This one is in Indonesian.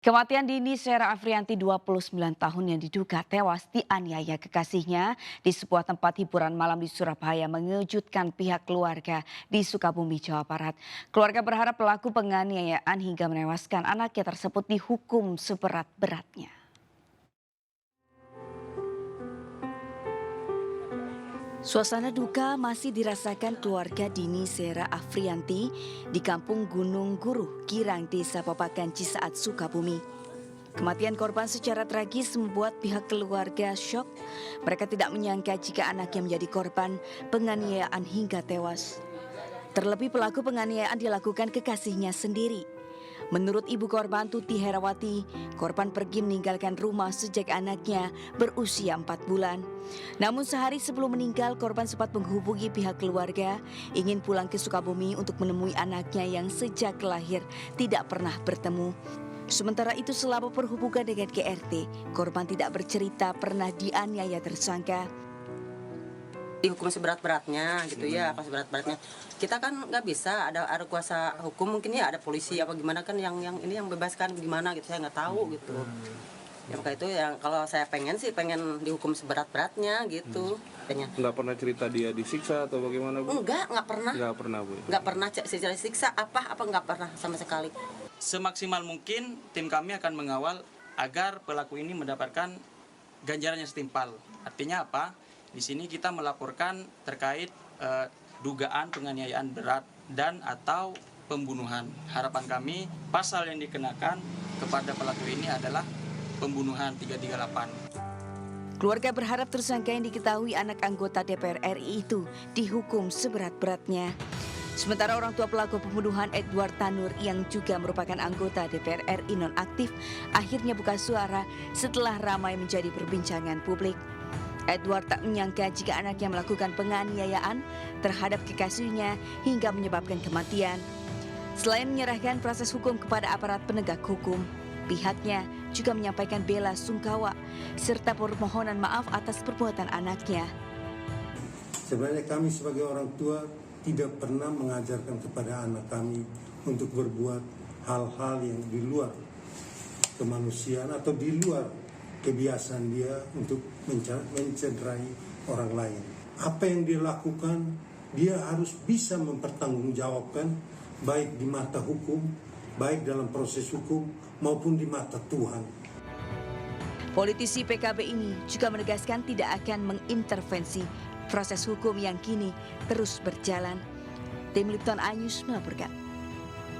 Kematian dini Sera Afrianti 29 tahun yang diduga tewas dianiaya kekasihnya di sebuah tempat hiburan malam di Surabaya mengejutkan pihak keluarga di Sukabumi, Jawa Barat. Keluarga berharap pelaku penganiayaan hingga menewaskan anaknya tersebut dihukum seberat-beratnya. Suasana duka masih dirasakan keluarga Dini Sera Afrianti di kampung Gunung Guruh, Girang, Desa Papakan, Cisaat, Sukabumi. Kematian korban secara tragis membuat pihak keluarga syok. Mereka tidak menyangka jika anaknya menjadi korban penganiayaan hingga tewas. Terlebih pelaku penganiayaan dilakukan kekasihnya sendiri. Menurut ibu korban Tuti Herawati, korban pergi meninggalkan rumah sejak anaknya berusia 4 bulan. Namun sehari sebelum meninggal, korban sempat menghubungi pihak keluarga ingin pulang ke Sukabumi untuk menemui anaknya yang sejak lahir tidak pernah bertemu. Sementara itu selama berhubungan dengan GRT, korban tidak bercerita pernah dianiaya tersangka. Dihukum seberat-beratnya gitu ya, apa seberat-beratnya. Kita kan nggak bisa, ada kuasa hukum, mungkin ya ada polisi apa gimana kan yang ini yang bebaskan gimana gitu, saya nggak tahu gitu. Ya maka itu yang kalau saya pengen dihukum seberat-beratnya gitu. Pengen. Nggak pernah cerita dia disiksa atau bagaimana, Bu? Nggak pernah. Nggak pernah, Bu. Nggak pernah secara siksa apa nggak pernah sama sekali. Semaksimal mungkin tim kami akan mengawal agar pelaku ini mendapatkan ganjaran yang setimpal. Artinya apa? Di sini kita melaporkan terkait dugaan penganiayaan berat dan atau pembunuhan. Harapan kami pasal yang dikenakan kepada pelaku ini adalah pembunuhan 338. Keluarga berharap tersangka yang diketahui anak anggota DPR RI itu dihukum seberat-beratnya. Sementara orang tua pelaku pembunuhan Edward Tanur yang juga merupakan anggota DPR RI nonaktif akhirnya buka suara setelah ramai menjadi perbincangan publik. Edward tak menyangka jika anaknya melakukan penganiayaan terhadap kekasihnya hingga menyebabkan kematian. Selain menyerahkan proses hukum kepada aparat penegak hukum, pihaknya juga menyampaikan bela sungkawa serta permohonan maaf atas perbuatan anaknya. Sebenarnya kami sebagai orang tua tidak pernah mengajarkan kepada anak kami untuk berbuat hal-hal yang di luar kemanusiaan atau di luar kebiasaan dia untuk mencederai orang lain. Apa yang dia lakukan, dia harus bisa mempertanggungjawabkan baik di mata hukum, baik dalam proses hukum maupun di mata Tuhan. Politisi PKB ini juga menegaskan tidak akan mengintervensi proses hukum yang kini terus berjalan. Tim Lipton iNews melaporkan.